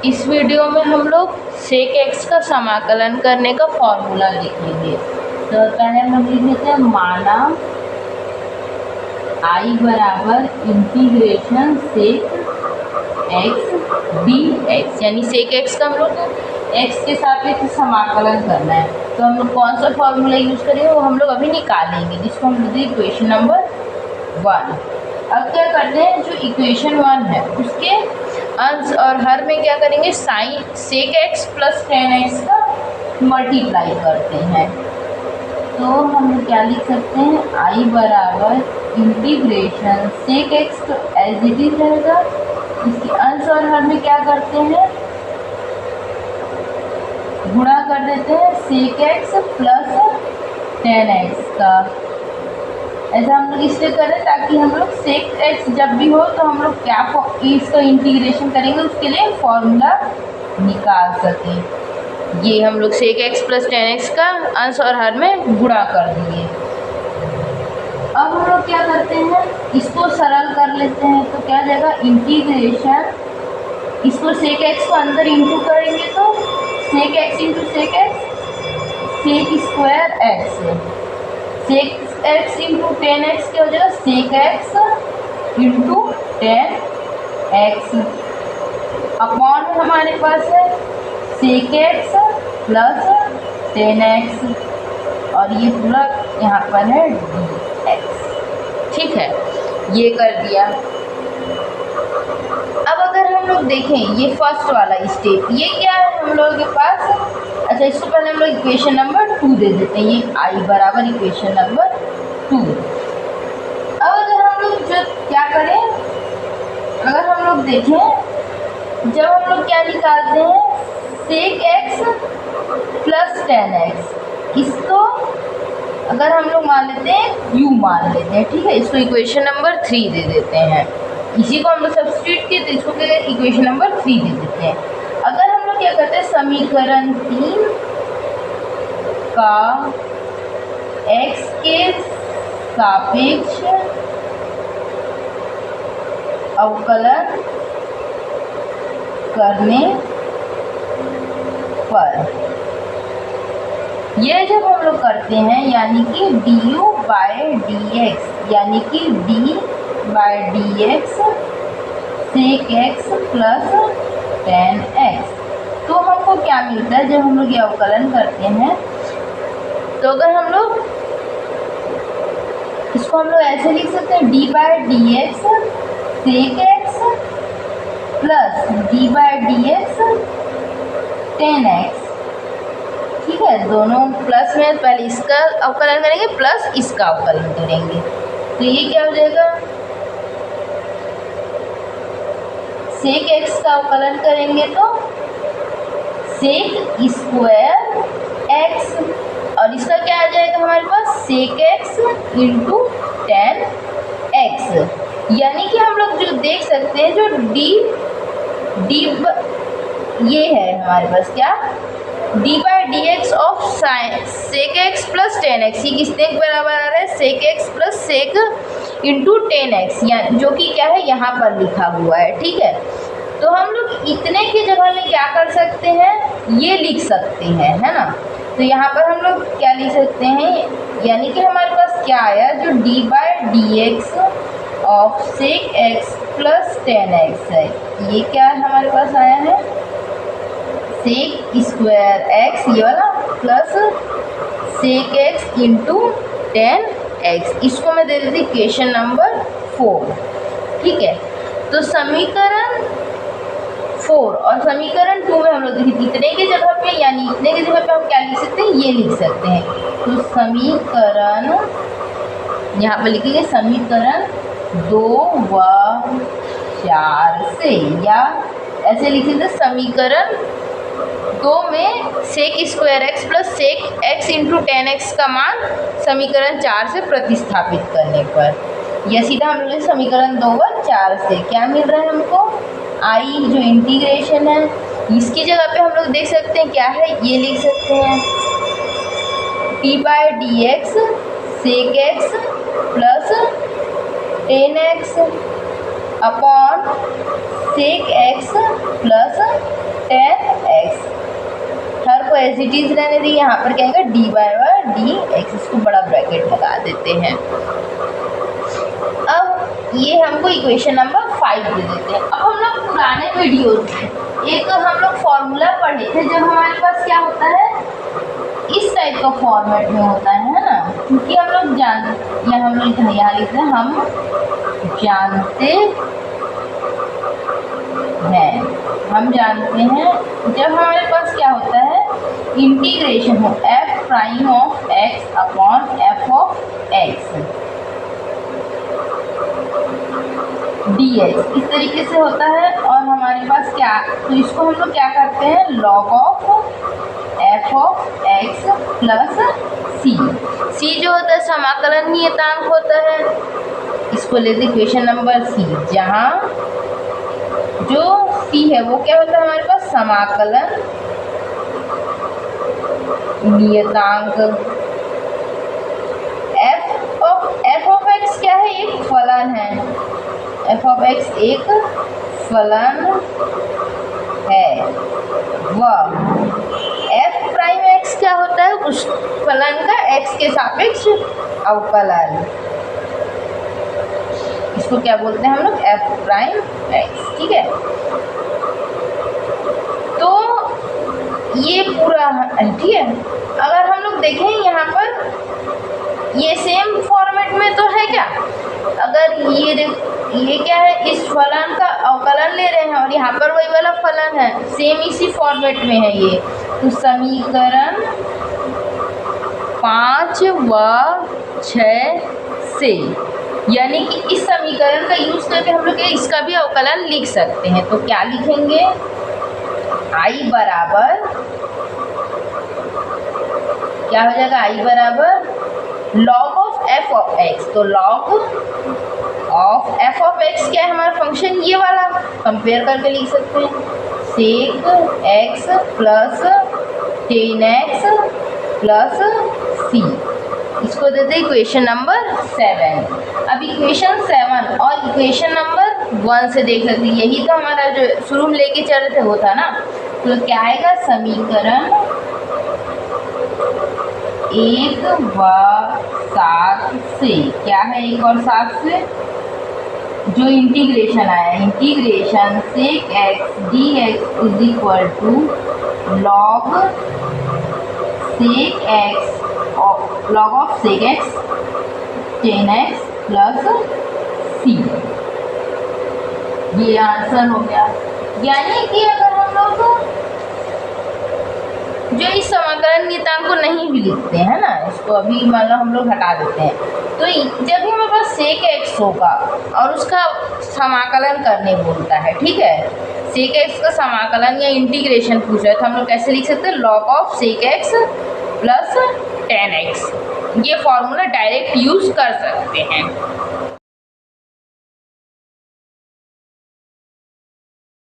इस वीडियो में हम लोग सेक एक्स का समाकलन करने का फॉर्मूला लिखेंगे। तो पहले हम लोग लिख लेते हैं, माना आई बराबर integration sec x d x, यानी सेक एक्स का हम लोग एक्स के सापेक्ष समाकलन करना है। तो हम लोग कौन सा फॉर्मूला यूज करेंगे वो हम लोग अभी निकालेंगे, जिसको हम लिखते हैं इक्वेशन नंबर 1। अब क्या करते हैं, जो इक्वेशन 1 है उसके अंश और हर में क्या करेंगे, sine sec x plus tan x का मल्टीप्लाई करते हैं। तो हम लोग क्या लिख सकते हैं, आई बराबर इंटीग्रेशन सेक एक्स, तो एज इट इज रहेगा। इसके अंश और हर में क्या करते हैं, गुणा कर देते हैं sec x plus tan x का। ऐसा हम लोग इसलिए करें ताकि हम लोग सेक एक्स जब भी हो तो हम लोग क्या इसका इंटीग्रेशन करेंगे, उसके लिए फॉर्मूला निकाल सकें। ये हम लोग sec x plus tan x का अंश और हर में गुणा कर दिए। अब हम लोग क्या करते हैं, इसको सरल कर लेते हैं। तो क्या जाएगा, इंटीग्रेशन, इसको सेक एक्स को अंदर इंटू करेंगे तो sec x into sec x, sec square x, sec x into tan x क्या हो जाएगा, sec x into tan x, upon हमारे पास है sec x plus tan x, और ये पूरा यहाँ पर है डी एक्स। ठीक है, ये कर दिया। अब अगर हम लोग देखें ये फर्स्ट वाला स्टेप, ये क्या है हम लोगों के पास, अच्छा इसको पहले हम लोग इक्वेशन नंबर 2 दे देते हैं। ये आई बराबर इक्वेशन नंबर 2। अब अगर हम लोग जो क्या करें, अगर हम लोग देखें, जब हम लोग क्या निकालते हैं, sec x plus tan x, इसको अगर हम लोग मान लेते हैं यू मान लेते हैं, ठीक है, इसको इक्वेशन नंबर 3 दे देते हैं। इसी को हम लोग सब्स्टिट्यूट किए तो इसको क्या इक्वेशन नंबर 3 दे देते हैं। अगर हम लोग क्या करते हैं, समीकरण 3 का एक्स के सापेक्ष अवकलन करने पर, ये जब हम लोग करते हैं यानी कि d u by d x, यानी कि d by d x sec x plus tan x, तो हमको क्या मिलता है जब हम लोग ये अवकलन करते हैं। तो अगर हम लोग इसको हम लोग ऐसे लिख सकते हैं, d by d x sec x plus d by d x tan x. ठीक है, दोनों प्लस में पहले इसका अवकलन करेंगे प्लस इसका अवकलन करेंगे, तो ये क्या हो जाएगा, सेक एक्स का अवकलन करेंगे तो सेक स्क्वायर एक्स, और इसका क्या आ जाएगा हमारे पास, sec x into tan x. यानी कि हम लोग जो देख सकते हैं, जो डी ये है हमारे पास क्या, d by d x of sec x plus tan x, ये किसने के बराबर आ रहा है, sec x plus sec into tan x, जो कि क्या है यहाँ पर लिखा हुआ है। ठीक है, तो हम लोग इतने की जगह में क्या कर सकते हैं, ये लिख सकते हैं, है ना। तो यहाँ पर हम लोग क्या लिख सकते हैं, यानी कि हमारे पास क्या आया, जो d by d x of sec x plus tan x है, ये क्या हमारे पास आया है, सेक स्क्वायर एक्स ये वाला plus sec x into tan x, इसको मैं दे देती इक्वेशन नंबर 4। ठीक है, तो समीकरण 4 और समीकरण 2 में हम लोग देखिए इतने की जगह पे, यानी इतने की जगह पे हम क्या लिख सकते हैं, ये लिख सकते हैं। तो समीकरण यहाँ पर लिखेंगे समीकरण 2 व 4 से, या ऐसे लिखेंगे समीकरण 2 में sec square x plus sec x into tan x का मान समीकरण 4 से प्रतिस्थापित करने पर, यह सीधा हम लोग समीकरण 2 व 4 से क्या मिल रहा है हमको, आई जो इंटीग्रेशन है, इसकी जगह पे हम लोग देख सकते हैं क्या है, ये लिख सकते हैं d by d x sec x plus tan x upon sec x plus tan x. Third को एज इट इज रहने दी, यहाँ पर क्या आएगा d y by d x, इसको बड़ा ब्रैकेट लगा देते हैं। अब ये हमको इक्वेशन नंबर 5 दे देते हैं। अब हम लोग पुराने वीडियोज में एक हम लोग फॉर्मूला पढ़े थे, जब हमारे पास क्या होता है इस टाइप का फॉर्मेट में होता है ना, क्योंकि हम लोग या हम लोग यहाँ लिखते हैं हम जानते हैं जब हमारे पास क्या होता है इंटीग्रेशन हो F prime of x upon F of x d x, इस तरीके से होता है। और हमारे पास क्या, तो इसको हम लोग क्या करते हैं log of f of x plus c जो होता है समाकलन नियतांक होता है, इसको लेते इक्वेशन नंबर सी, जहाँ जो सी है वो क्या होता है हमारे पास समाकलन नियतांक। एफ ऑफ एक्स क्या है, एक फलन है, एफ ऑफ एक्स एक फलन है, वह एफ प्राइम एक्स क्या होता है उस फलन का एक्स के सापेक्ष अवकलन, इसको क्या बोलते हैं हम लोग एफ प्राइम एक्स। ठीक है, तो ये पूरा ठीक है। अगर हम लोग देखें यहाँ पर ये सेम फॉर्मेट में तो है क्या, अगर ये क्या है इस फलन का अवकलन ले रहे हैं और यहाँ पर वही वाला फलन है, सेम इसी फॉर्मेट में है ये, तो समीकरण 5 व 6 से, यानी कि इस समीकरण का यूज़ करके हम लोग इसका भी अवकलन लिख सकते हैं। तो क्या लिखेंगे, आई बराबर क्या हो जाएगा, आई बराबर log of f of x, तो log of f of x क्या है हमारा फंक्शन ये वाला, कंपेयर करके लिख सकते हैं sec x plus tan x plus c, इसको देते हैं इक्वेशन नंबर 7। अब इक्वेशन 7 और इक्वेशन नंबर 1 से देख सकते हैं, यही तो हमारा जो शुरू में लेके चल रहे थे वो था ना, तो क्या आएगा समीकरण 1 व 7 से, क्या है 1 और 7 से जो इंटीग्रेशन आया, integration sec x d x is equal to log sec x log of sec x tan x plus c, ये आंसर हो गया। यानी कि अगर हम लोग जो इस समाकलन नियतांक को नहीं भी लिखते हैं ना, इसको अभी मान लो हम लोग हटा देते हैं, तो जब भी हमारे पास सेक एक्स होगा और उसका समाकलन करने बोलता है, ठीक है, सेक एक्स का समाकलन या इंटीग्रेशन पूछ रहा है, तो हम लोग कैसे लिख सकते हैं log of sec x plus tan x, ये फॉर्मूला डायरेक्ट यूज़ कर सकते हैं।